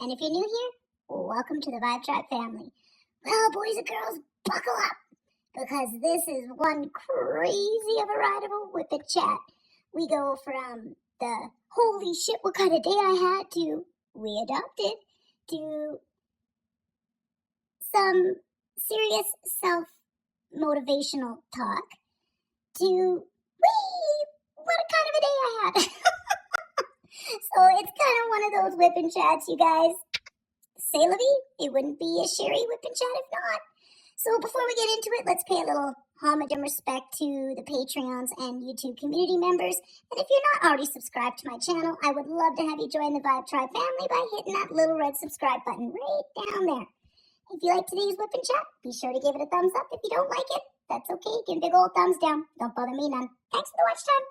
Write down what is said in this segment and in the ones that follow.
And if you're new here, welcome to the Vibetribe family. Well, boys and girls, buckle up, because this is one crazy of a ride of a whippet chat. We go from the holy shit, what kind of day I had, to we adopted, to some serious self-motivational talk, to wee, what kind of a day I had. So it's kind of one of those whipping chats, you guys. Say la vie, it wouldn't be a Sherry whipping chat if not. So before we get into it, let's pay a little homage and respect to the Patreons and YouTube community members. And if you're not already subscribed to my channel, I would love to have you join the Vibetribe family by hitting that little red subscribe button right down there. If you like today's whipping chat, be sure to give it a thumbs up. If you don't like it, that's okay. Give a big old thumbs down. Don't bother me none. Thanks for the watch time.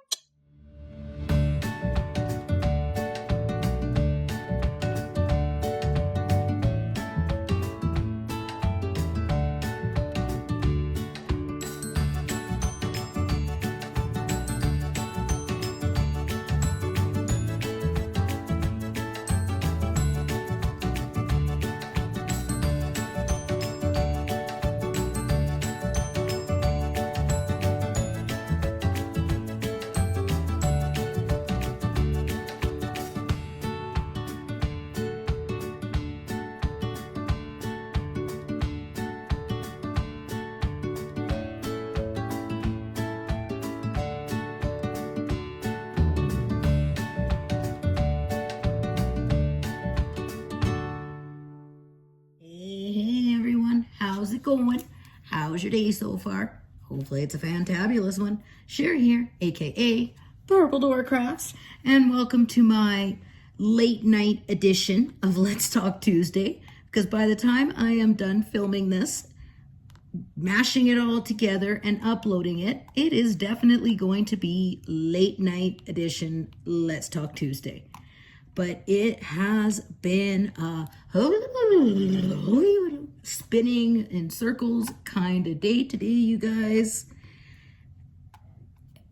How's it going? How's your day so far? Hopefully it's a fantabulous one. Sherry here, aka PurpleDoorCrafts, and welcome to my late night edition of Let's Talk Tuesday, because by the time I am done filming this, mashing it all together and uploading it, it is definitely going to be late night edition Let's Talk Tuesday. But it has been a spinning in circles kind of day today, you guys.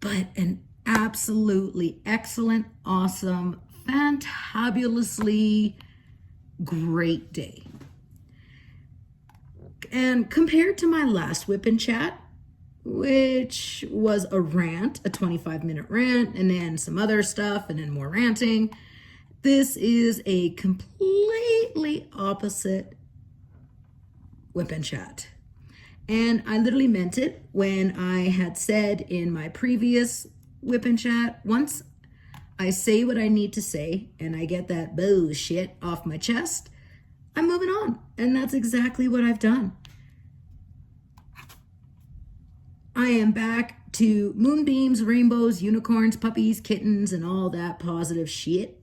But an absolutely excellent, awesome, fantabulously great day. And compared to my last whipping chat, which was a rant, a 25-minute rant, and then some other stuff, and then more ranting, this is a completely opposite whipping chat. And I literally meant it when I had said in my previous whipping chat, once I say what I need to say and I get that bullshit off my chest, I'm moving on. And that's exactly what I've done. I am back to moonbeams, rainbows, unicorns, puppies, kittens, and all that positive shit.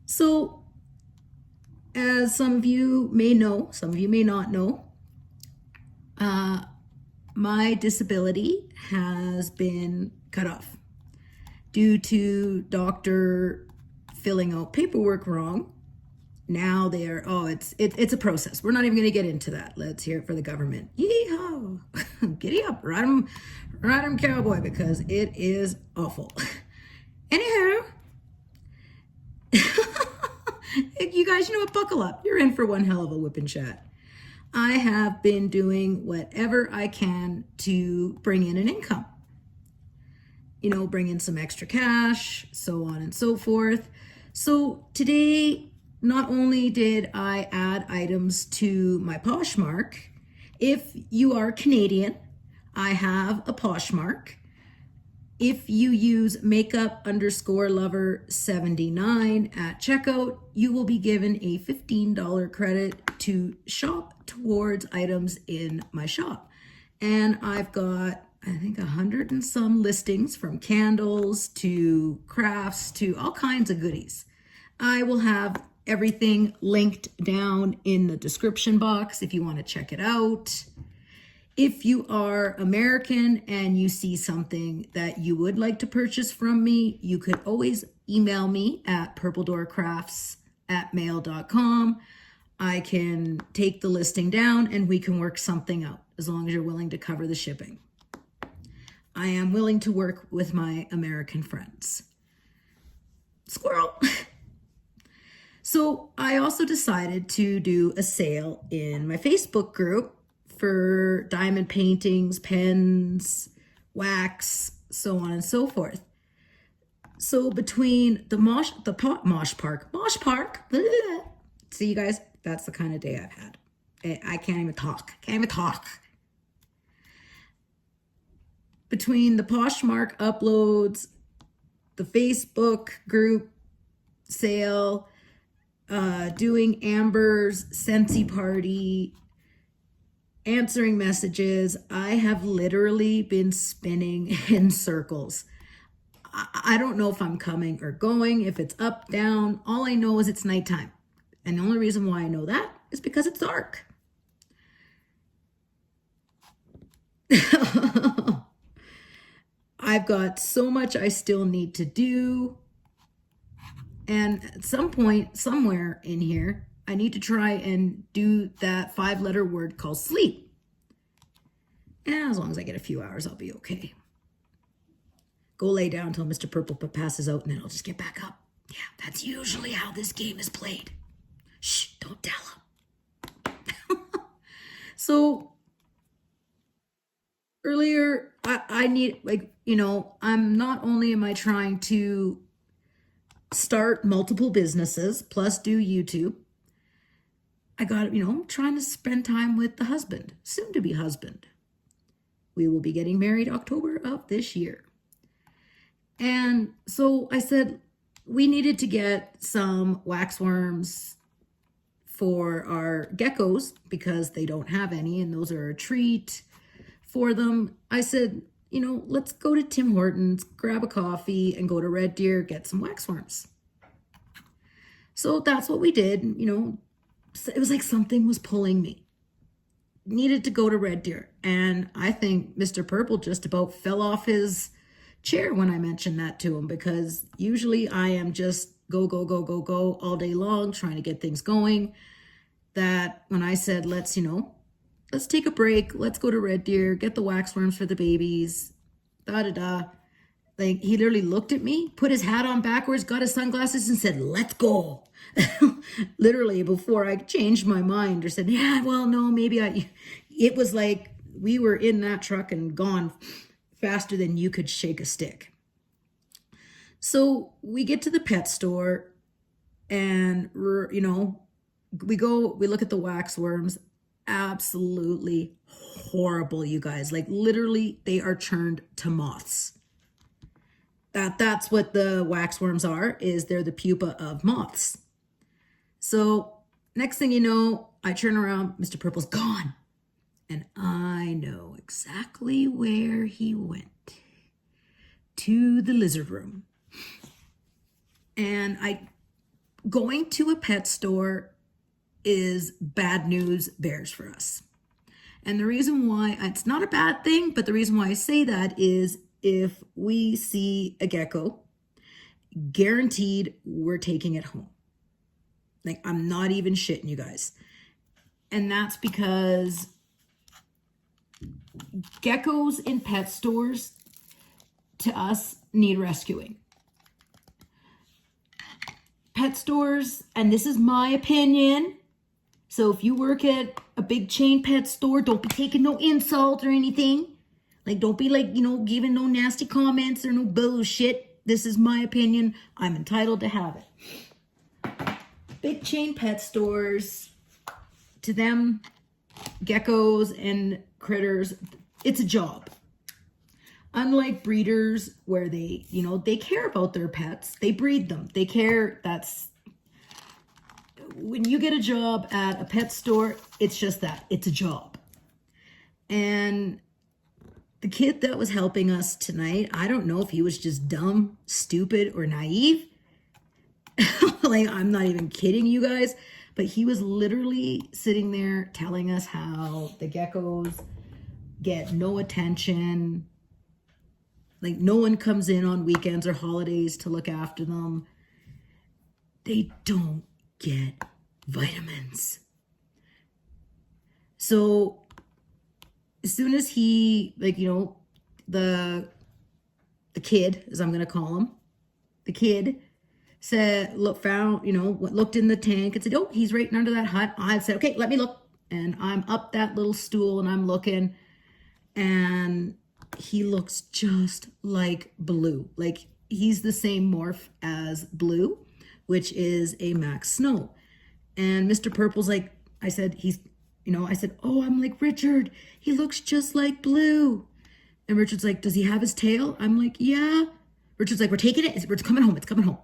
So, as some of you may know, some of you may not know, my disability has been cut off due to doctor filling out paperwork wrong. Now they're, it's a process. We're not even going to get into that. Let's hear it for the government. Yeehaw! Giddy up, ride 'em cowboy, because it is awful. Anyhow, you guys, you know what? Buckle up. You're in for one hell of a whipping chat. I have been doing whatever I can to bring in an income. You know, bring in some extra cash, so on and so forth. So today, not only did I add items to my Poshmark, if you are Canadian, I have a Poshmark. If you use makeup_lover79 at checkout, you will be given a $15 credit to shop towards items in my shop. And I've got, I think, 100 and some listings, from candles to crafts to all kinds of goodies. I will have everything linked down in the description box if you want to check it out. If you are American and you see something that you would like to purchase from me, you could always email me at PurpleDoorCrafts@mail.com. I can take the listing down and we can work something out, as long as you're willing to cover the shipping. I am willing to work with my American friends. Squirrel. So I also decided to do a sale in my Facebook group for diamond paintings, pens, wax, so on and so forth. So between the mosh park, see you guys, that's the kind of day I've had. I can't even talk. Between the Poshmark uploads, the Facebook group sale, doing Amber's Scentsy party, answering messages, I have literally been spinning in circles. I don't know if I'm coming or going, if it's up, down. All I know is it's nighttime. And the only reason why I know that is because it's dark. I've got so much I still need to do. And at some point, somewhere in here, I need to try and do that 5-letter word called sleep. And as long as I get a few hours, I'll be okay. Go lay down until Mr. Purple passes out, and then I'll just get back up. Yeah, that's usually how this game is played. Shh, don't tell him. So earlier, I need, I'm not only am I trying to start multiple businesses plus do YouTube, I got, trying to spend time with the husband, soon to be husband. We will be getting married October of this year. And so I said we needed to get some waxworms for our geckos because they don't have any, and those are a treat for them. I said, let's go to Tim Hortons, grab a coffee, and go to Red Deer, get some waxworms. So that's what we did. It was like something was pulling me. Needed to go to Red Deer. And I think Mr. Purple just about fell off his chair when I mentioned that to him, because usually I am just go all day long trying to get things going. That when I said, let's take a break, let's go to Red Deer, get the waxworms for the babies, like he literally looked at me, put his hat on backwards, got his sunglasses and said, let's go. Literally before I changed my mind or said, yeah, well, no, maybe it was like we were in that truck and gone faster than you could shake a stick. So we get to the pet store and, we look at the waxworms. Absolutely horrible, you guys. Like literally they are turned to moths. That's what the waxworms are, is they're the pupa of moths. So next thing you know, I turn around, Mr. Purple's gone. And I know exactly where he went. To the lizard room. And going to a pet store is bad news bears for us. And the reason why, it's not a bad thing, but the reason why I say that is if we see a gecko, guaranteed we're taking it home. Like, I'm not even shitting you guys. And that's because geckos in pet stores, to us, need rescuing. Pet stores, and this is my opinion, so if you work at a big chain pet store, don't be taking no insult or anything. Like, don't be like, giving no nasty comments or no bullshit. This is my opinion. I'm entitled to have it. Big chain pet stores, to them, geckos and critters, it's a job. Unlike breeders where they, they care about their pets. They breed them. They care. When you get a job at a pet store, it's just that. It's a job. And the kid that was helping us tonight, I don't know if he was just dumb, stupid, or naive. Like, I'm not even kidding you guys. But he was literally sitting there telling us how the geckos get no attention. Like, no one comes in on weekends or holidays to look after them. They don't get vitamins. So as soon as he, the kid, as I'm going to call him, the kid said, look, found, looked in the tank and said, oh, he's right under that hut. I said, okay, let me look. And I'm up that little stool and I'm looking, and he looks just like Blue. Like he's the same morph as Blue, which is a Max Snow. And Mr. Purple's like, I said, oh, I'm like, Richard, he looks just like Blue. And Richard's like, does he have his tail? I'm like, yeah. Richard's like, we're taking it. It's coming home. It's coming home.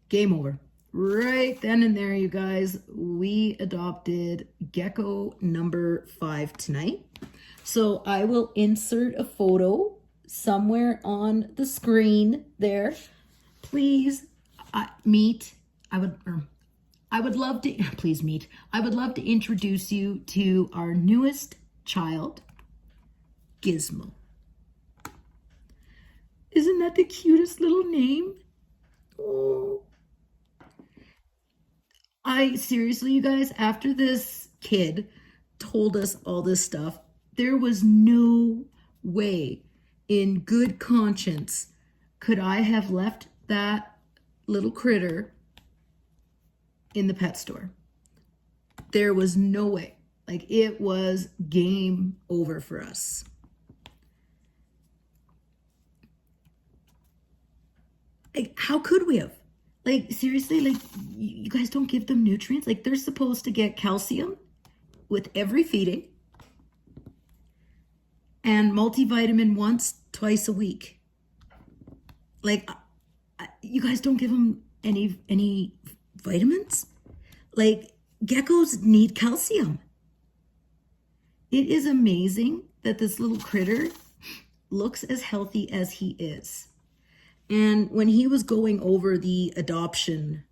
Game over. Right then and there, you guys, we adopted gecko number 5 tonight. So I will insert a photo somewhere on the screen there. Please meet. I would love to, please meet. I would love to introduce you to our newest child, Gizmo. Isn't that the cutest little name? Oh. Seriously, you guys, after this kid told us all this stuff, there was no way in good conscience could I have left that little critter in the pet store. There was no way. Like, it was game over for us. Like, how could we have? Like, seriously, like, you guys don't give them nutrients? Like, they're supposed to get calcium with every feeding and multivitamin twice a week. Like, you guys don't give them any vitamins? Like, geckos need calcium. It is amazing that this little critter looks as healthy as he is. And when he was going over the adoption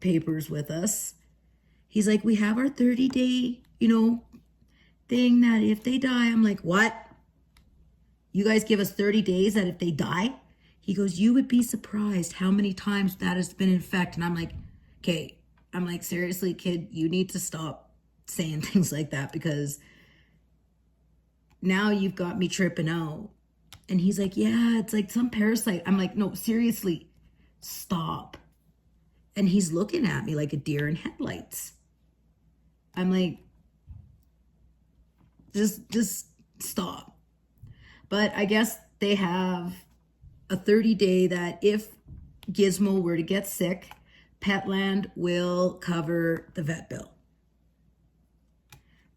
papers with us, he's like, we have our 30-day, thing that if they die, I'm like, what? You guys give us 30 days that if they die? He goes, you would be surprised how many times that has been in effect. And I'm like, okay. I'm like, seriously, kid, you need to stop saying things like that, because now you've got me tripping out. And he's like, yeah, it's like some parasite. I'm like, no, seriously, stop. And he's looking at me like a deer in headlights. I'm like, just stop. But I guess they have a 30-day that if Gizmo were to get sick, Petland will cover the vet bill.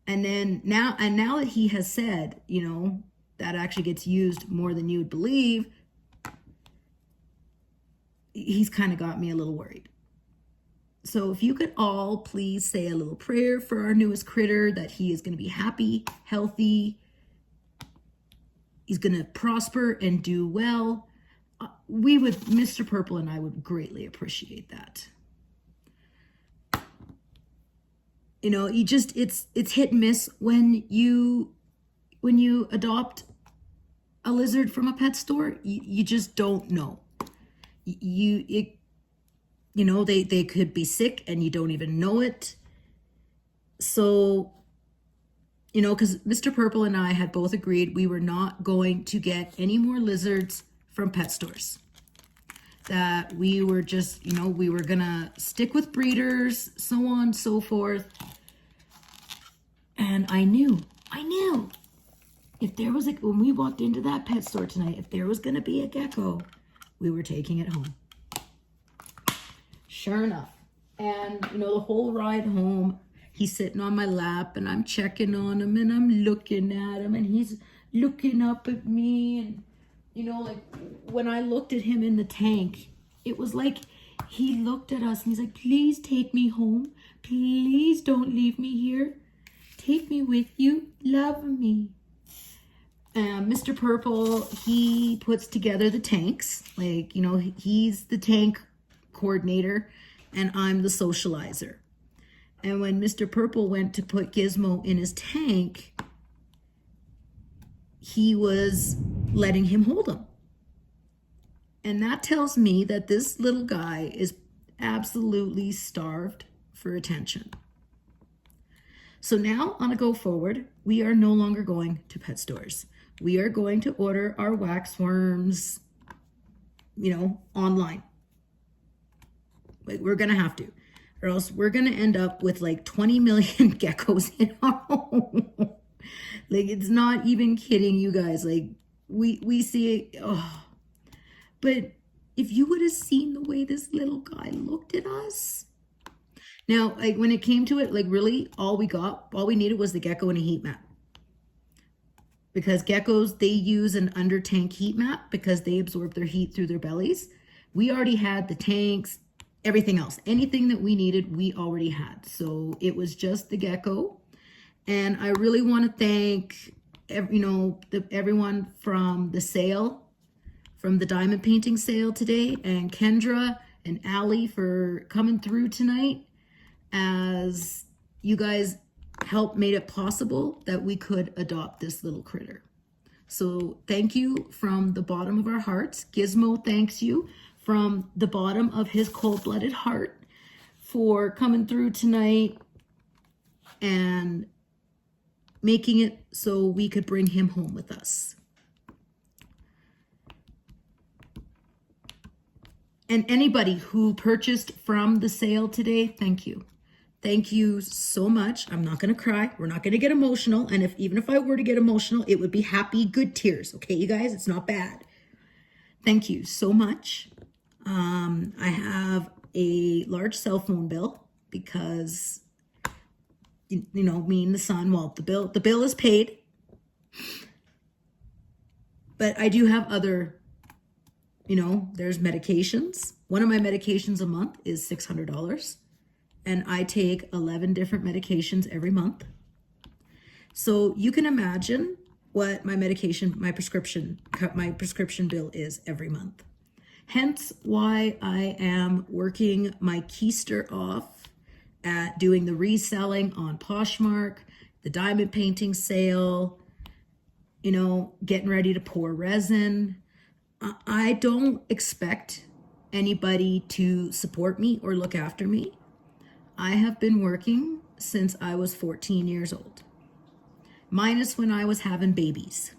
And then now that he has said, that actually gets used more than you would believe, he's kind of got me a little worried. So if you could all please say a little prayer for our newest critter, that he is going to be happy, healthy, he's going to prosper and do well. Mr. Purple and I would greatly appreciate that. It's hit and miss when you adopt a lizard from a pet store. You just don't know. They could be sick and you don't even know it. So, because Mr. Purple and I had both agreed we were not going to get any more lizards from pet stores. That we were just, we were gonna stick with breeders, so on, so forth. And I knew if there was when we walked into that pet store tonight, if there was gonna be a gecko, we were taking it home. Sure enough. And, the whole ride home, he's sitting on my lap and I'm checking on him and I'm looking at him and he's looking up at me. And, like when I looked at him in the tank, it was like he looked at us and he's like, please take me home. Please don't leave me here. Take me with you. Love me. Mr. Purple, he puts together the tanks. Like, he's the tank coordinator and I'm the socializer. And when Mr. Purple went to put Gizmo in his tank, he was letting him hold him. And that tells me that this little guy is absolutely starved for attention. So now on a go forward, we are no longer going to pet stores. We are going to order our wax worms, online. Like, we're going to have to, or else we're going to end up with like 20 million geckos in our home. Like, it's not even kidding, you guys. Like, we see it. Oh, but if you would have seen the way this little guy looked at us. Now, like, when it came to it, like, really, all we needed was the gecko and a heat mat. Because geckos, they use an under tank heat mat because they absorb their heat through their bellies. We already had the tanks, everything else. Anything that we needed, we already had. So it was just the gecko. And I really want to thank, everyone from the sale, from the diamond painting sale today, and Kendra and Allie for coming through tonight, as you guys made it possible that we could adopt this little critter. So thank you from the bottom of our hearts. Gizmo thanks you from the bottom of his cold-blooded heart for coming through tonight and making it so we could bring him home with us. And anybody who purchased from the sale today, thank you. Thank you so much. I'm not going to cry. We're not going to get emotional. And even if I were to get emotional, it would be happy, good tears. Okay, you guys, it's not bad. Thank you so much. I have a large cell phone bill because, me and the son, well, the bill is paid. But I do have other, there's medications. One of my medications a month is $600. And I take 11 different medications every month. So you can imagine what my prescription bill is every month. Hence why I am working my keister off at doing the reselling on Poshmark, the diamond painting sale, getting ready to pour resin. I don't expect anybody to support me or look after me. I have been working since I was 14 years old, minus when I was having babies.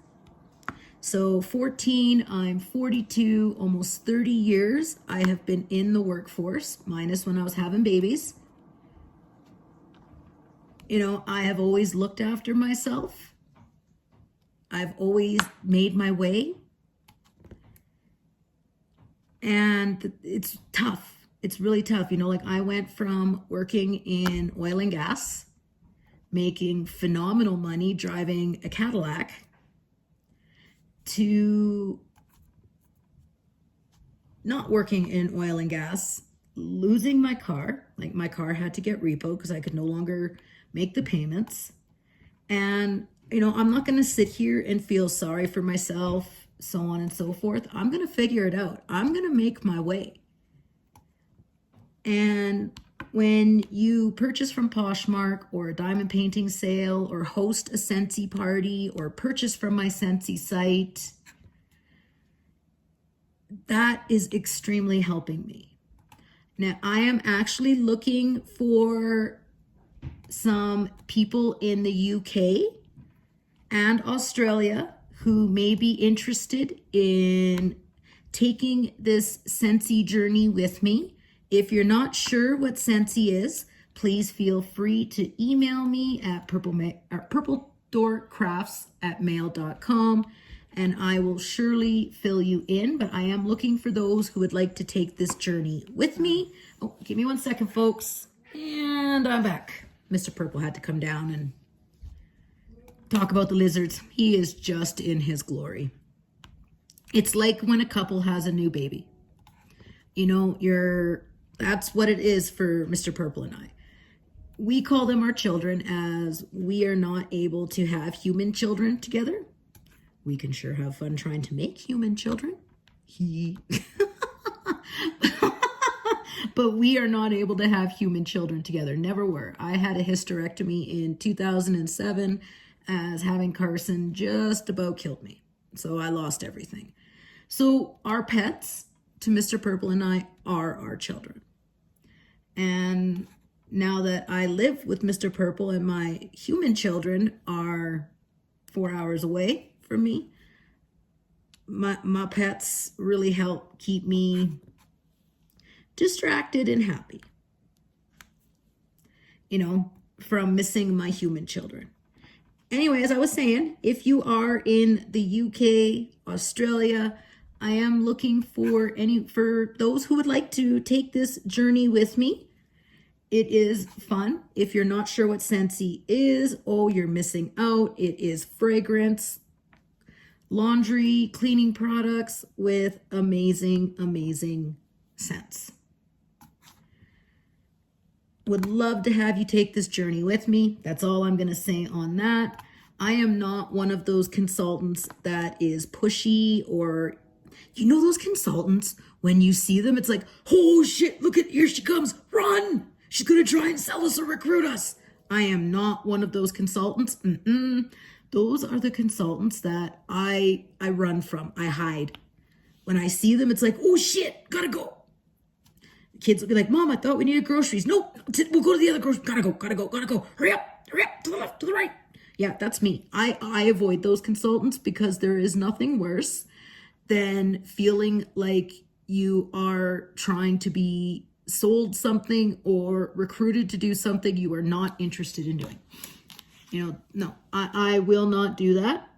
So 14, I'm 42, almost 30 years I have been in the workforce, minus when I was having babies. I have always looked after myself. I've always made my way. And it's tough. It's really tough. I went from working in oil and gas, making phenomenal money driving a Cadillac, to not working in oil and gas, losing my car. Like, my car had to get repoed because I could no longer make the payments. And, I'm not going to sit here and feel sorry for myself, so on and so forth. I'm going to figure it out. I'm going to make my way. And when you purchase from Poshmark or a diamond painting sale or host a Scentsy party or purchase from my Scentsy site, that is extremely helping me. Now, I am actually looking for some people in the UK and Australia who may be interested in taking this Scentsy journey with me. If you're not sure what Scentsy is, please feel free to email me at PurpleDoorCrafts@mail.com, and I will surely fill you in. But I am looking for those who would like to take this journey with me. Oh, give me 1 second, folks. And I'm back. Mr. Purple had to come down and talk about the lizards. He is just in his glory. It's like when a couple has a new baby. That's what it is for Mr. Purple and I. We call them our children, as we are not able to have human children together. We can sure have fun trying to make human children. But we are not able to have human children together. Never were. I had a hysterectomy in 2007, as having Carson just about killed me. So I lost everything. So our pets, to Mr. Purple and I, are our children. And now that I live with Mr. Purple and my human children are 4 hours away from me, my pets really help keep me distracted and happy, from missing my human children. Anyway, as I was saying, if you are in the UK, Australia, I am looking for those who would like to take this journey with me. It is fun. If you're not sure what Scentsy is, you're missing out. It is fragrance, laundry, cleaning products with amazing, amazing scents. Would love to have you take this journey with me. That's all I'm going to say on that. I am not one of those consultants that is pushy, or those consultants, when you see them, it's like, oh shit, look at, here she comes, run. She's going to try and sell us or recruit us. I am not one of those consultants. Those are the consultants that I run from. I hide. When I see them, it's like, oh shit, gotta go. Kids will be like, Mom, I thought we needed groceries. Nope, we'll go to the other grocery. Gotta go. Hurry up, to the left, to the right. Yeah, that's me. I avoid those consultants because there is nothing worse than feeling like you are trying to be sold something or recruited to do something you are not interested in doing. No, I will not do that.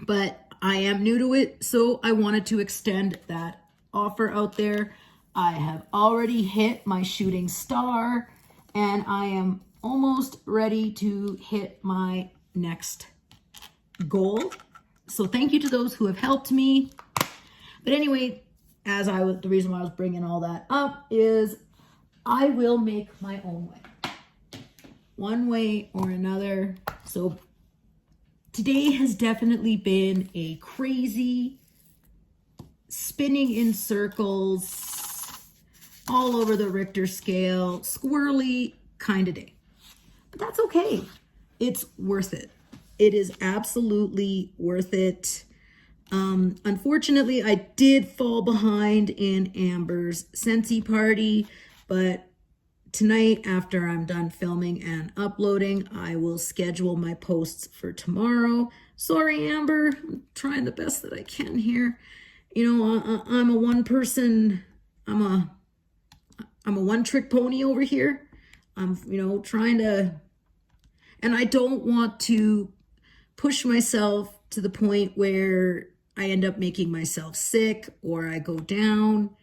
But I am new to it, so I wanted to extend that offer out there. I have already hit my shooting star, and I am almost ready to hit my next goal. So thank you to those who have helped me. But anyway, the reason why I was bringing all that up is I will make my own way, one way or another. So today has definitely been a crazy, spinning in circles, all over the Richter scale, squirrely kind of day. But that's okay. It's worth it. It is absolutely worth it. Unfortunately, I did fall behind in Amber's Scentsy party, but tonight, after I'm done filming and uploading, I will schedule my posts for tomorrow. Sorry, Amber, I'm trying the best that I can here. I'm a one-trick pony over here. I'm, trying to, and I don't want to push myself to the point where I end up making myself sick or I go down.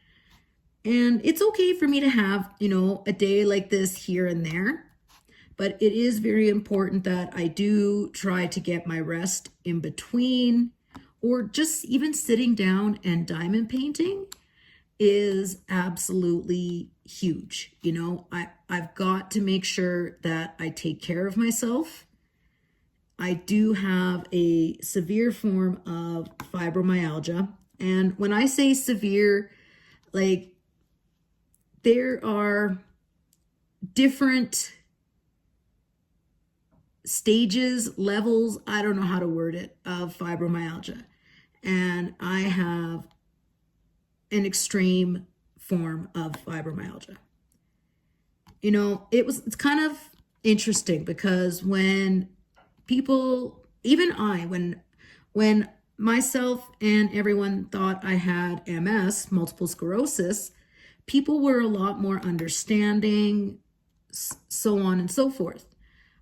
And it's okay for me to have, a day like this here and there. But it is very important that I do try to get my rest in between, or just even sitting down and diamond painting is absolutely huge. I've got to make sure that I take care of myself. I do have a severe form of fibromyalgia. And when I say severe, there are different stages, levels, I don't know how to word it, of fibromyalgia. And I have an extreme form of fibromyalgia. It's kind of interesting because when people, when myself and everyone thought I had MS, multiple sclerosis, people were a lot more understanding, so on and so forth.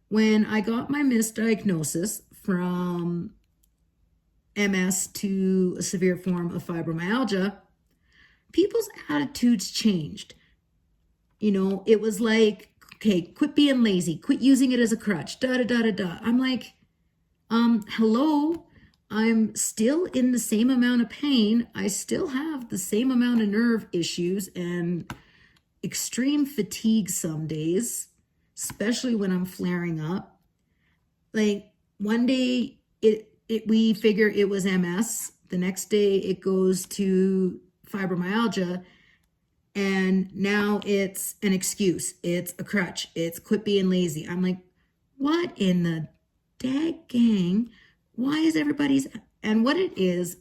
When I got my misdiagnosis from MS to a severe form of fibromyalgia, people's attitudes changed. It was like, okay, quit being lazy, quit using it as a crutch, da-da-da-da-da. I'm like, hello, I'm still in the same amount of pain. I still have the same amount of nerve issues and extreme fatigue some days, especially when I'm flaring up. One day we figure it was MS. The next day it goes to fibromyalgia. And now it's an excuse. It's a crutch. It's quit being lazy. I'm like, what in the dag gang? Why is everybody's... And what it is,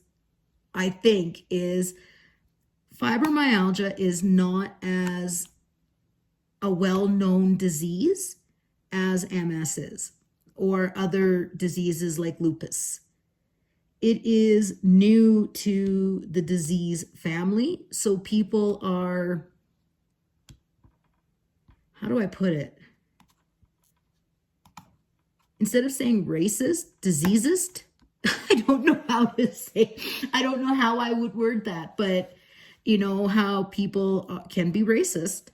I think, is fibromyalgia is not as a well-known disease as MS is, or other diseases like lupus. It is new to the disease family, so people are how do I put it? Instead of saying racist, diseasist, I don't know how to say, I don't know how I would word that, but you know how people can be racist.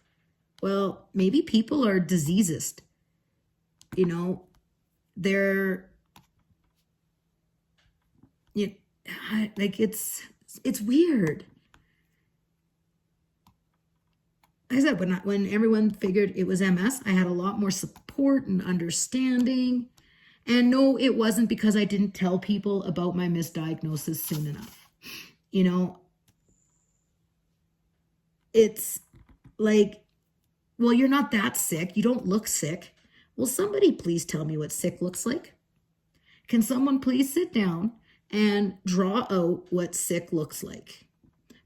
Well, maybe people are diseasist. You know, they're, you know, like it's weird. Like I said, when everyone figured it was MS, I had a lot more support and understanding. And no, it wasn't because I didn't tell people about my misdiagnosis soon enough. You know, it's like, well, you're not that sick. You don't look sick. Will somebody please tell me what sick looks like? Can someone please sit down and draw out what sick looks like?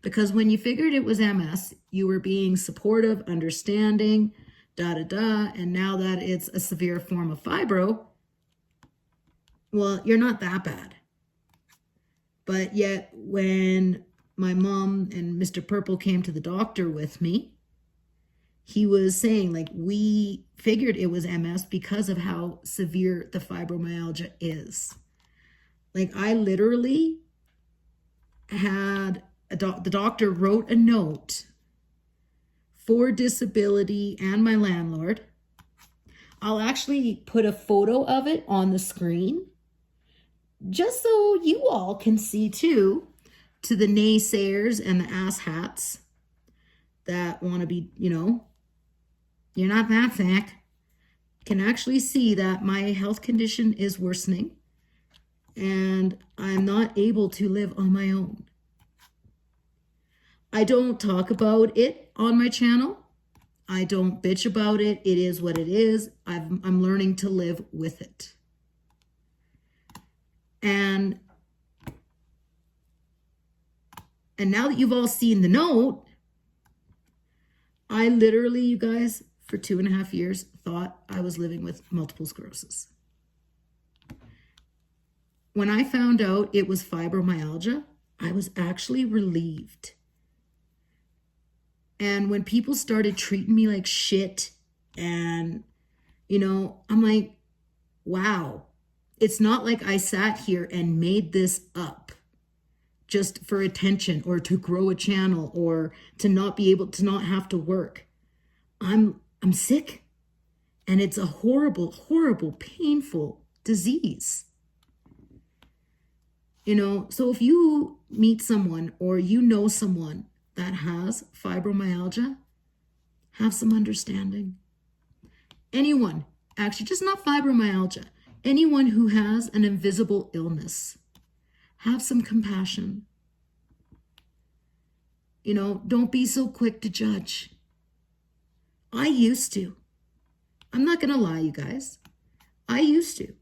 Because when you figured it was MS, you were being supportive, understanding, and now that it's a severe form of fibro, well, you're not that bad. But yet when my mom and Mr. Purple came to the doctor with me, he was saying, like, we figured it was MS because of how severe the fibromyalgia is. Like, I literally had the doctor wrote a note for disability and my landlord. I'll actually put a photo of it on the screen just so you all can see too, to the naysayers and the asshats that want to be, you know, you're not that sick, can actually see that my health condition is worsening and I'm not able to live on my own. I don't talk about it on my channel. I don't bitch about it. It is what it is. I'm learning to live with it. And now that you've all seen the note, I literally, you guys, for 2.5 years, thought I was living with multiple sclerosis. When I found out it was fibromyalgia, I was actually relieved. And when people started treating me like shit and, you know, I'm like, wow, it's not like I sat here and made this up just for attention or to grow a channel or to not be able to not have to work. I'm sick and it's a horrible, horrible, painful disease. You know, so if you meet someone or you know someone that has fibromyalgia, have some understanding. Anyone, actually, just not fibromyalgia, anyone who has an invisible illness, have some compassion. You know, don't be so quick to judge. I used to. I'm not going to lie, you guys. I used to.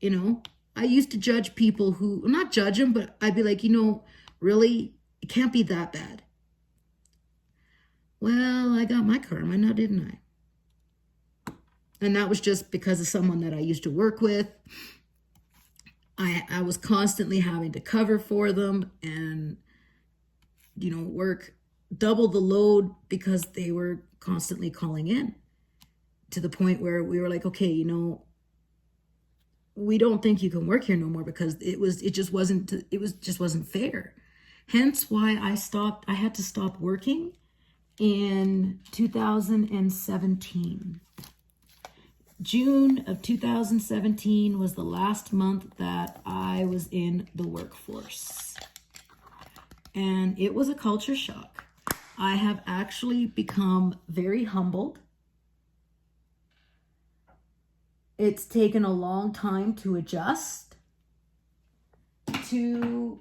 You know, I used to judge people who, not judge them, but I'd be like, you know, really, it can't be that bad. Well, I got my karma now, didn't I? And that was just because of someone that I used to work with. I was constantly having to cover for them and, you know, work double the load because they were constantly calling in, to the point where we were like, okay, you know, we don't think you can work here no more because it just wasn't fair. Hence why I had to stop working in 2017. June of 2017 was the last month that I was in the workforce. And it was a culture shock. I have actually become very humbled. It's taken a long time to adjust to,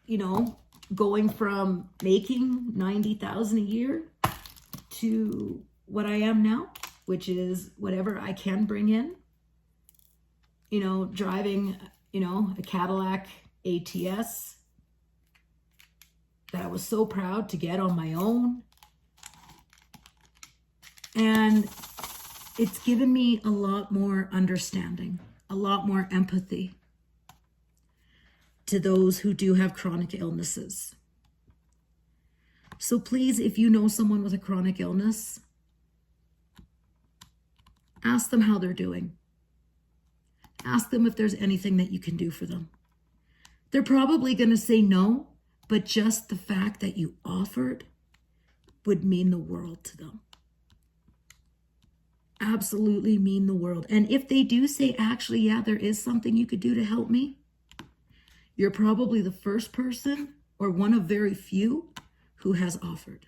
you know, going from making $90,000 a year to what I am now, which is whatever I can bring in. You know, driving, you know, a Cadillac ATS that I was so proud to get on my own. And it's given me a lot more understanding, a lot more empathy to those who do have chronic illnesses. So please, if you know someone with a chronic illness, Ask them how they're doing. Ask them if there's anything that you can do for them. They're probably going to say no, but just the fact that you offered would mean the world to them. Absolutely mean the world. And if they do say, actually, yeah, there is something you could do to help me, you're probably the first person or one of very few who has offered.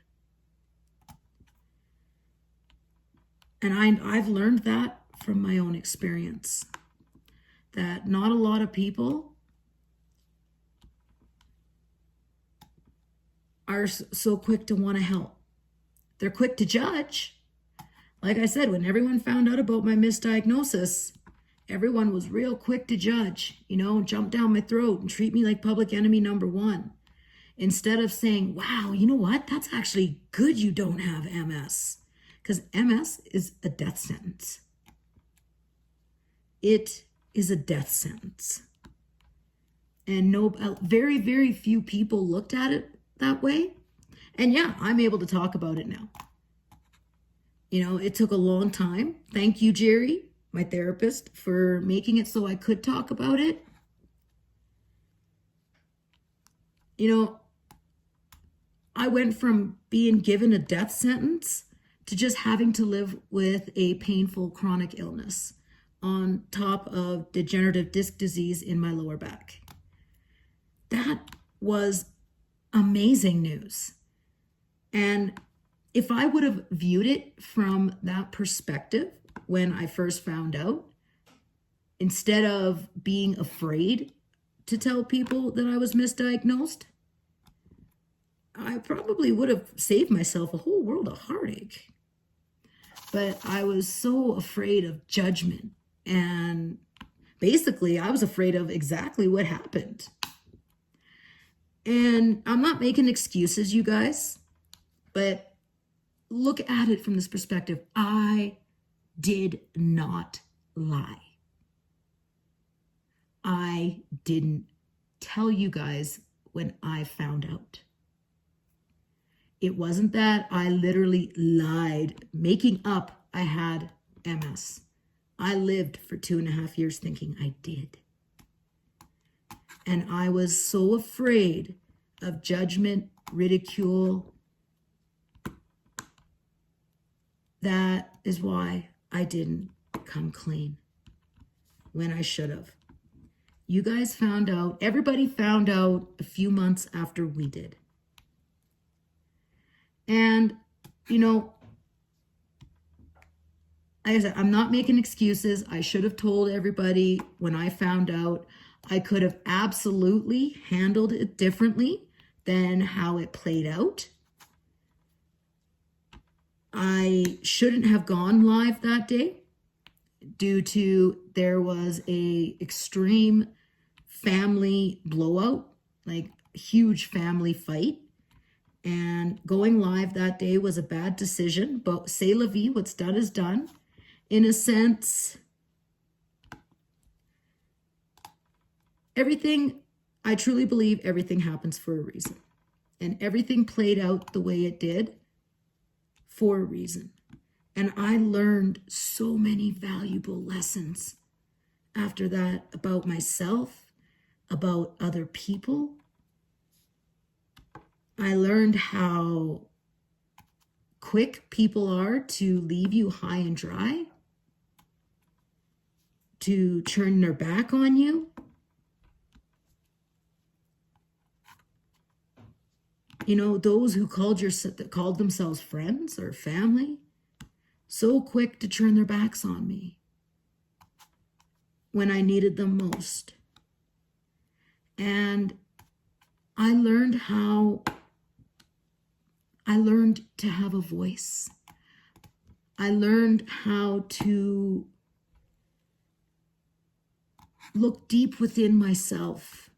And I've learned that from my own experience, that not a lot of people are so quick to want to help. They're quick to judge. Like I said, when everyone found out about my misdiagnosis, everyone was real quick to judge, jump down my throat and treat me like public enemy number one. Instead of saying, wow, you know what? That's actually good you don't have MS. Because MS is a death sentence. It is a death sentence. And very, very few people looked at it that way. And yeah, I'm able to talk about it now. It took a long time. Thank you, Jerry, my therapist, for making it so I could talk about it. I went from being given a death sentence to just having to live with a painful chronic illness on top of degenerative disc disease in my lower back. That was amazing news. And if I would have viewed it from that perspective when I first found out, instead of being afraid to tell people that I was misdiagnosed, I probably would have saved myself a whole world of heartache. But I was so afraid of judgment. And basically, I was afraid of exactly what happened. And I'm not making excuses, you guys, but look at it from this perspective. I did not lie. I didn't tell you guys when I found out. It wasn't that I literally lied, making up I had MS. I lived for 2.5 years thinking I did. And I was so afraid of judgment, ridicule. That is why I didn't come clean when I should have. You guys found out, everybody found out a few months after we did. And, like I said, I'm not making excuses. I should have told everybody when I found out. I could have absolutely handled it differently than how it played out. I shouldn't have gone live that day due to there was a extreme family blowout, like huge family fight. And going live that day was a bad decision, but c'est la vie, what's done is done. In a sense, I truly believe everything happens for a reason. And everything played out the way it did for a reason. And I learned so many valuable lessons after that about myself, about other people. I learned how quick people are to leave you high and dry, to turn their back on you. Those who called themselves friends or family, so quick to turn their backs on me when I needed them most. And I learned to have a voice. I learned how to look deep within myself.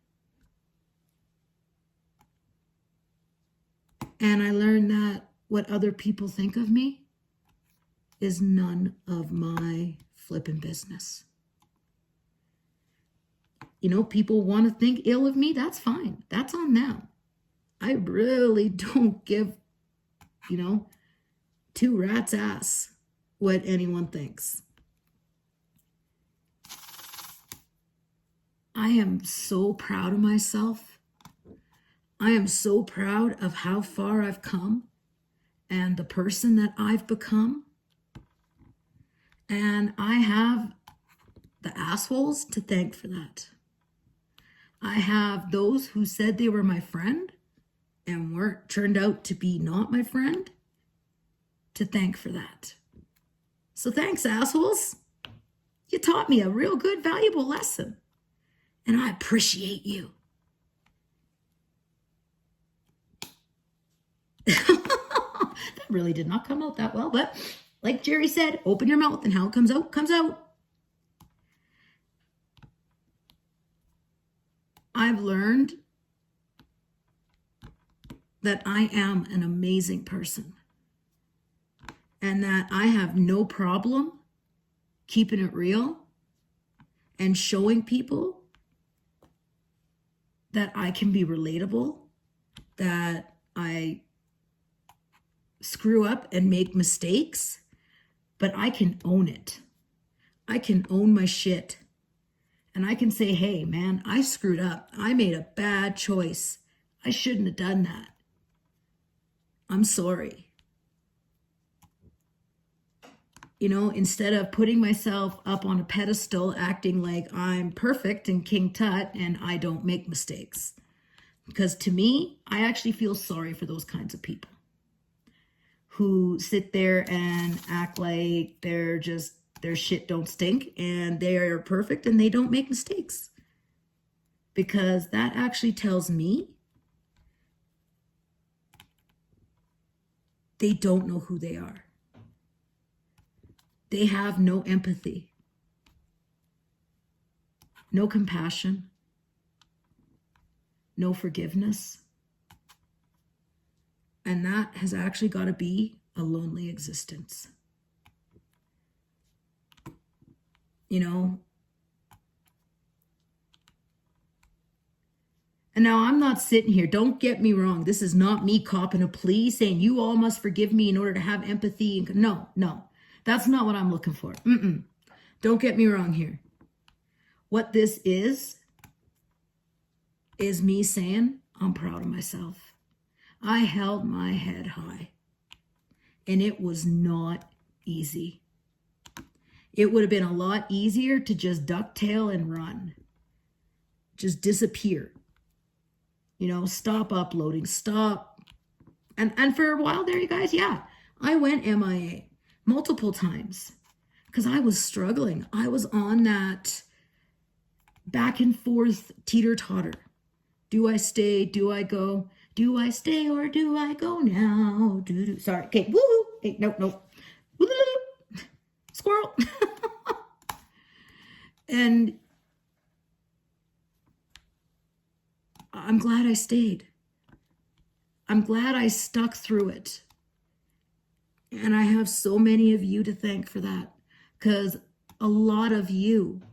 And I learned that what other people think of me is none of my flipping business. People want to think ill of me. That's fine. That's on them. I really don't give, two rats' ass what anyone thinks. I am so proud of myself. I am so proud of how far I've come and the person that I've become. And I have the assholes to thank for that. I have those who said they were my friend and turned out to be not my friend to thank for that. So thanks, assholes. You taught me a real good, valuable lesson. And I appreciate you. That really did not come out that well, but like Jerry said, open your mouth and how it comes out, comes out. I've learned that I am an amazing person and that I have no problem keeping it real and showing people that I can be relatable, that I screw up and make mistakes, but I can own it. I can own my shit. And I can say, hey, man, I screwed up. I made a bad choice. I shouldn't have done that. I'm sorry. You know, instead of putting myself up on a pedestal, acting like I'm perfect and King Tut and I don't make mistakes. Because to me, I actually feel sorry for those kinds of people who sit there and act like their shit don't stink and they are perfect and they don't make mistakes. Because that actually tells me they don't know who they are. They have no empathy, no compassion, no forgiveness. And that has actually got to be a lonely existence. You know? And now I'm not sitting here, don't get me wrong. This is not me copping a plea saying you all must forgive me in order to have empathy. No. That's not what I'm looking for. Don't get me wrong here. What this is me saying I'm proud of myself. I held my head high. And it was not easy. It would have been a lot easier to just ducktail and run. Just disappear. You know, stop uploading, stop. And for a while there, you guys, yeah, I went MIA multiple times because I was struggling. I was on that back and forth teeter-totter. Do I stay? Do I go? Do I stay or do I go now? Sorry. Okay. Woo. Hey, no. Woo-hoo. Squirrel. And I'm glad I stayed. I'm glad I stuck through it. And I have so many of you to thank for that, because a lot of you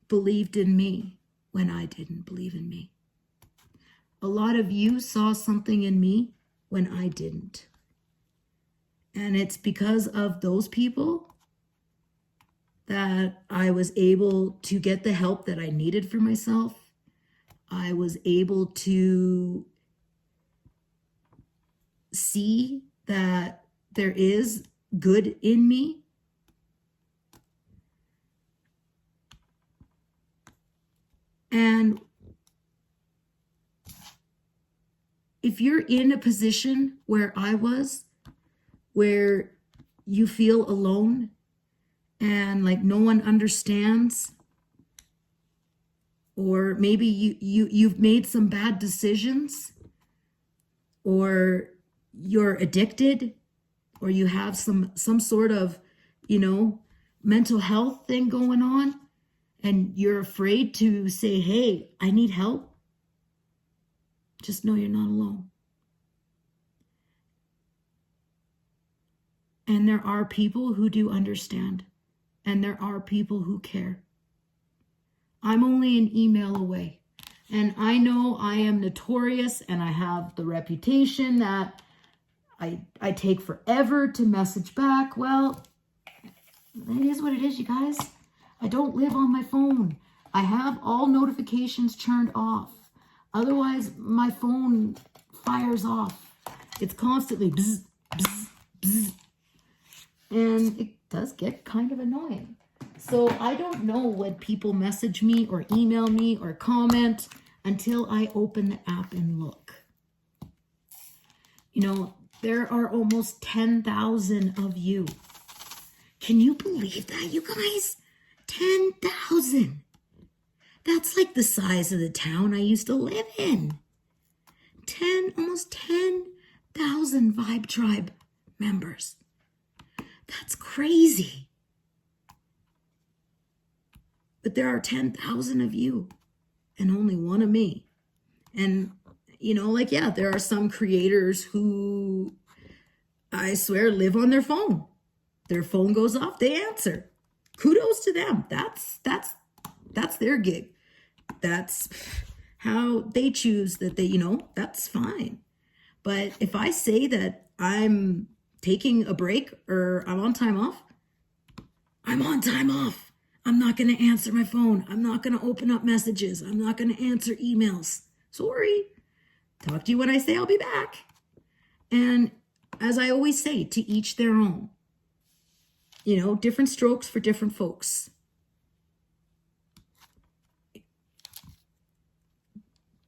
believed in me when I didn't believe in me. A lot of you saw something in me when I didn't. And it's because of those people that I was able to get the help that I needed for myself. I was able to see that there is good in me. And if you're in a position where I was, where you feel alone and like no one understands, or maybe you've made some bad decisions, or you're addicted, or you have some sort of, mental health thing going on, and you're afraid to say, hey, I need help, just know you're not alone. And there are people who do understand, and there are people who care. I'm only an email away. And I know I am notorious and I have the reputation that I take forever to message back. Well, it is what it is, you guys. I don't live on my phone. I have all notifications turned off. Otherwise, my phone fires off. It's constantly bzz, bzz, bzz. And it does get kind of annoying. So I don't know when people message me or email me or comment until I open the app and look. You know, there are almost 10,000 of you. Can you believe that, you guys? 10,000. That's like the size of the town I used to live in. Almost 10,000 Vibetribe members. That's crazy. But there are 10,000 of you and only one of me. And, you know, like, yeah, there are some creators who, I swear, live on their phone. Their phone goes off, they answer. Kudos to them. That's their gig. That's how they choose that they, you know, that's fine. But if I say that I'm taking a break or I'm on time off, I'm on time off. I'm not going to answer my phone. I'm not going to open up messages. I'm not going to answer emails. Sorry. Talk to you when I say I'll be back. And as I always say, to each their own. You know, different strokes for different folks.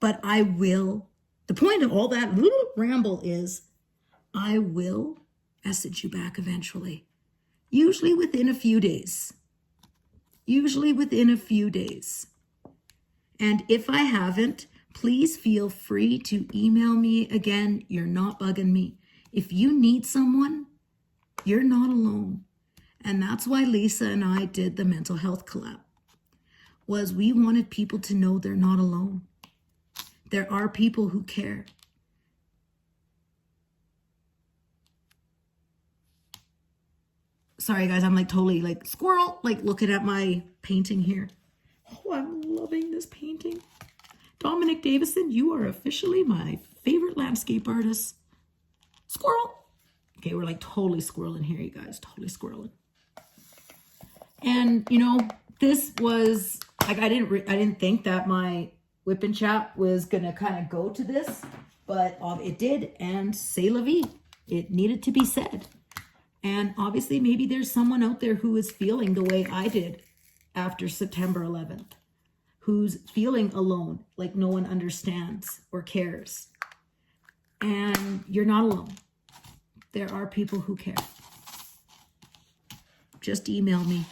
But I will, the point of all that little ramble is, I will message you back eventually. Usually within a few days. Usually within a few days. And if I haven't, please feel free to email me again. You're not bugging me. If you need someone, you're not alone. And that's why Lisa and I did the mental health collab. Was we wanted people to know they're not alone. There are people who care. Sorry guys, I'm like totally like squirrel, like looking at my painting here. Oh, I'm loving this painting. Dominic Davison, you are officially my favorite landscape artist. Squirrel. Okay, we're like totally squirreling here, you guys, totally squirreling. And you know, this was like, I didn't think that my whip and chat was gonna kind of go to this, but it did, and c'est la vie. It needed to be said. And obviously maybe there's someone out there who is feeling the way I did after September 11th, who's feeling alone, like no one understands or cares. And you're not alone. There are people who care. Just email me.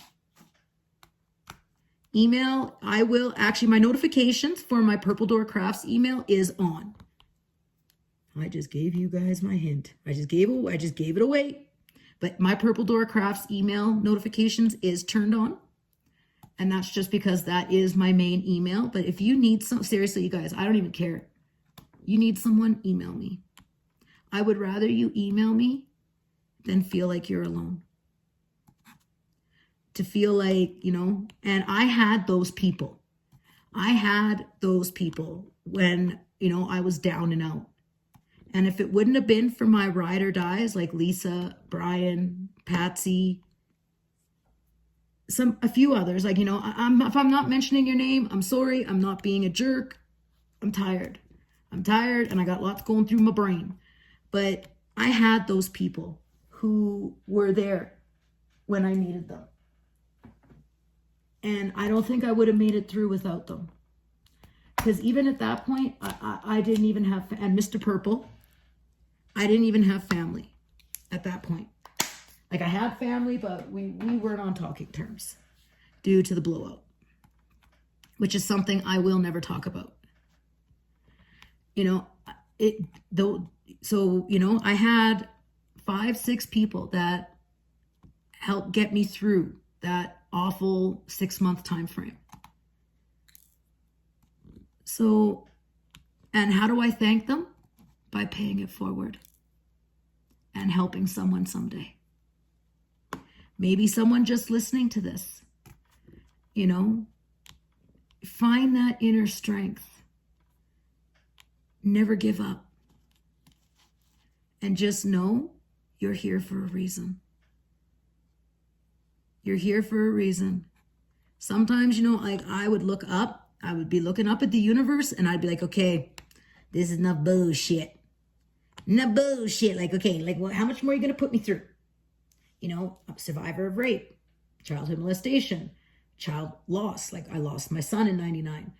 Email, I will, actually my notifications for my PurpleDoorCrafts email is on. I just gave you guys my hint. I just gave it away. But my PurpleDoorCrafts email notifications is turned on. And that's just because that is my main email. But if you need some, seriously, you guys, I don't even care. You need someone, email me. I would rather you email me than feel like you're alone. To feel like, you know, and I had those people. I had those people when, you know, I was down and out. And if it wouldn't have been for my ride or dies like Lisa, Brian, Patsy, a few others, like, you know, if I'm not mentioning your name, I'm sorry. I'm not being a jerk. I'm tired. I'm tired and I got lots going through my brain. But I had those people who were there when I needed them. And I don't think I would have made it through without them. Because even at that point, I didn't even have, and Mr. Purple, I didn't even have family at that point. Like I had family, but we weren't on talking terms due to the blowout, which is something I will never talk about. You know, so, you know, I had 5-6 people that helped get me through that awful 6-month time frame. So, and how do I thank them? By paying it forward and helping someone someday. Maybe someone just listening to this, you know, find that inner strength. Never give up. And just know you're here for a reason. You're here for a reason. Sometimes, like I would be looking up at the universe and I'd be like, okay, this is enough bullshit. Enough bullshit. Like, okay, like how much more are you going to put me through? I'm a survivor of rape, childhood molestation, child loss. Like I lost my son in 99.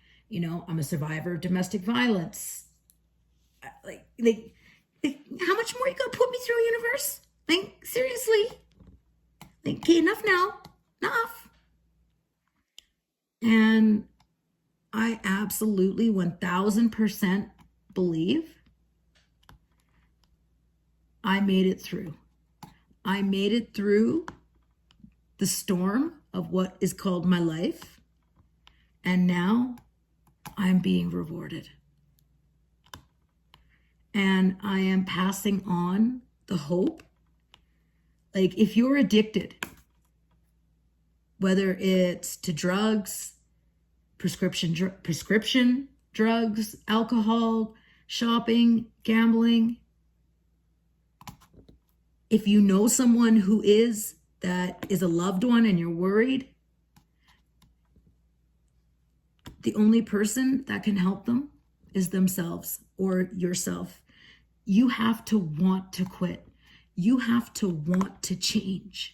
I'm a survivor of domestic violence. Like, how much more are you going to put me through, universe? Like, seriously? Like, okay, enough now. Enough. And I absolutely 1000% believe I made it through. I made it through the storm of what is called my life. And now I'm being rewarded. And I am passing on the hope. Like if you're addicted, whether it's to drugs, prescription drugs, alcohol, shopping, gambling, if you know someone who that is a loved one and you're worried, the only person that can help them is themselves or yourself. You have to want to quit. You have to want to change.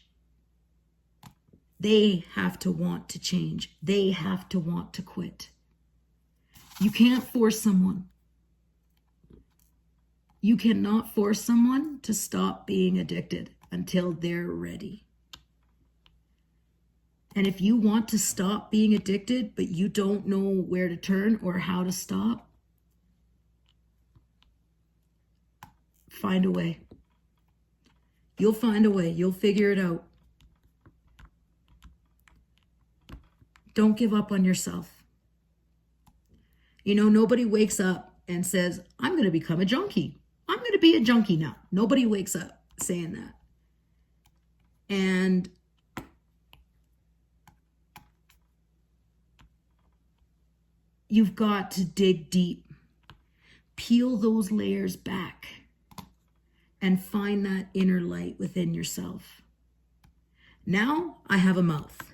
They have to want to change. They have to want to quit. You can't force someone. You cannot force someone to stop being addicted until they're ready. And if you want to stop being addicted, but you don't know where to turn or how to stop, find a way. You'll find a way. You'll figure it out. Don't give up on yourself. Nobody wakes up and says, I'm going to become a junkie. I'm going to be a junkie now. Nobody wakes up saying that. And you've got to dig deep, peel those layers back, and find that inner light within yourself. Now I have a mouth.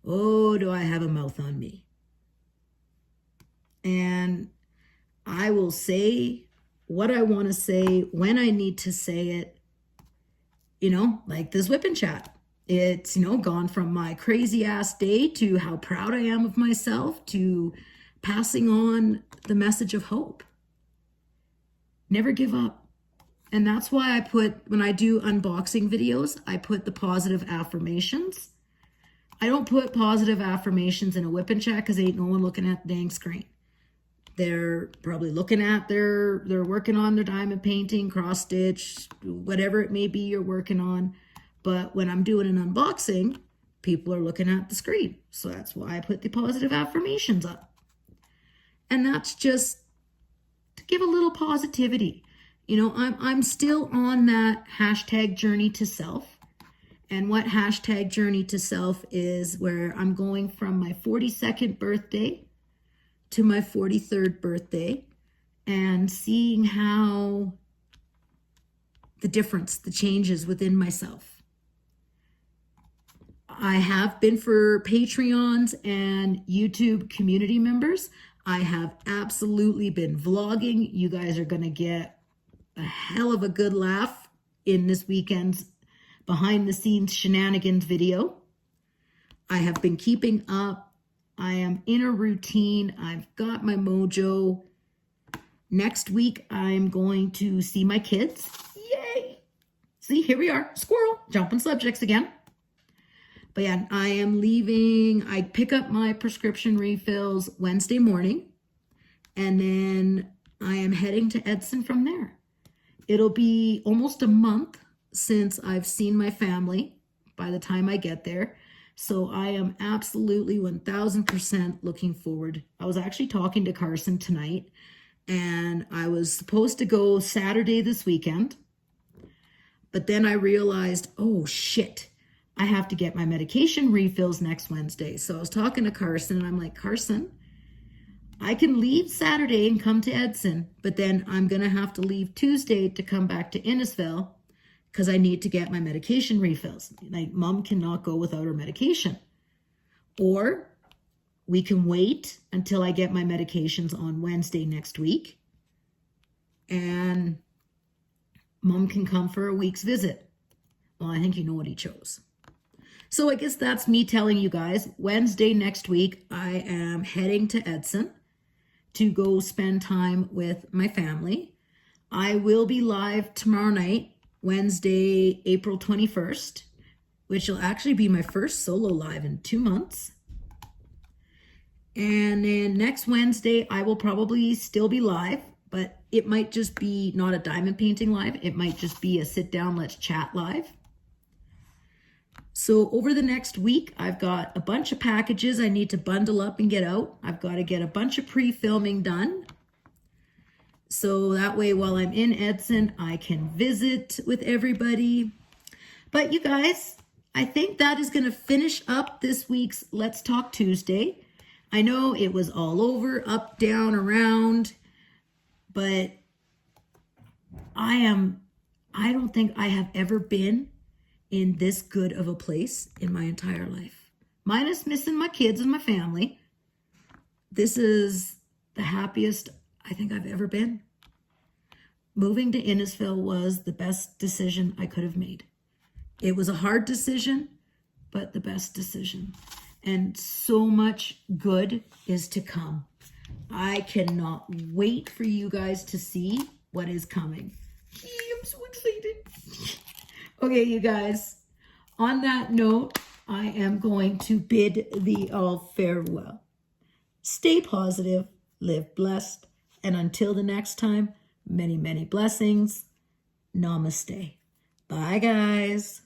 Oh, do I have a mouth on me? And I will say what I want to say when I need to say it, like this whip and chat. It's, gone from my crazy ass day to how proud I am of myself to passing on the message of hope. Never give up. And that's why when I do unboxing videos, I put the positive affirmations. I don't put positive affirmations in a whip and chat because ain't no one looking at the dang screen. They're probably looking at they're working on their diamond painting, cross stitch, whatever it may be you're working on. But when I'm doing an unboxing, people are looking at the screen. So that's why I put the positive affirmations up. And that's just to give a little positivity. I'm still on that hashtag journey to self. And what hashtag journey to self is, where I'm going from my 42nd birthday to my 43rd birthday and seeing how the changes within myself. I have been for Patreons and YouTube community members. I have absolutely been vlogging. You guys are going to get a hell of a good laugh in this weekend's behind the scenes shenanigans video. I have been keeping up. I am in a routine. I've got my mojo. Next week, I'm going to see my kids. Yay! See, here we are. Squirrel, jumping subjects again. But yeah, I am leaving. I pick up my prescription refills Wednesday morning. And then I am heading to Edson from there. It'll be almost a month since I've seen my family by the time I get there. So I am absolutely 1000% looking forward. I was actually talking to Carson tonight, and I was supposed to go Saturday this weekend. But then I realized, oh shit, I have to get my medication refills next Wednesday. So I was talking to Carson, and I'm like, Carson, I can leave Saturday and come to Edson, but then I'm going to have to leave Tuesday to come back to Innisfil because I need to get my medication refills. Like, Mom cannot go without her medication. Or we can wait until I get my medications on Wednesday next week and Mom can come for a week's visit. Well, I think you know what he chose. So I guess that's me telling you guys, Wednesday next week, I am heading to Edson to go spend time with my family. I will be live tomorrow night, Wednesday, April 21st, which will actually be my first solo live in 2 months. And then next Wednesday, I will probably still be live, but it might just be not a diamond painting live. It might just be a sit down, let's chat live. So over the next week, I've got a bunch of packages I need to bundle up and get out. I've got to get a bunch of pre-filming done. So that way, while I'm in Edson, I can visit with everybody. But you guys, I think that is going to finish up this week's Let's Talk Tuesday. I know it was all over, up, down, around, but I don't think I have ever been in this good of a place in my entire life. Minus missing my kids and my family. This is the happiest I think I've ever been. Moving to Innisfil was the best decision I could have made. It was a hard decision, but the best decision. And so much good is to come. I cannot wait for you guys to see what is coming. I'm so excited. Okay, you guys, on that note, I am going to bid thee all farewell. Stay positive, live blessed, and until the next time, many, many blessings. Namaste. Bye, guys.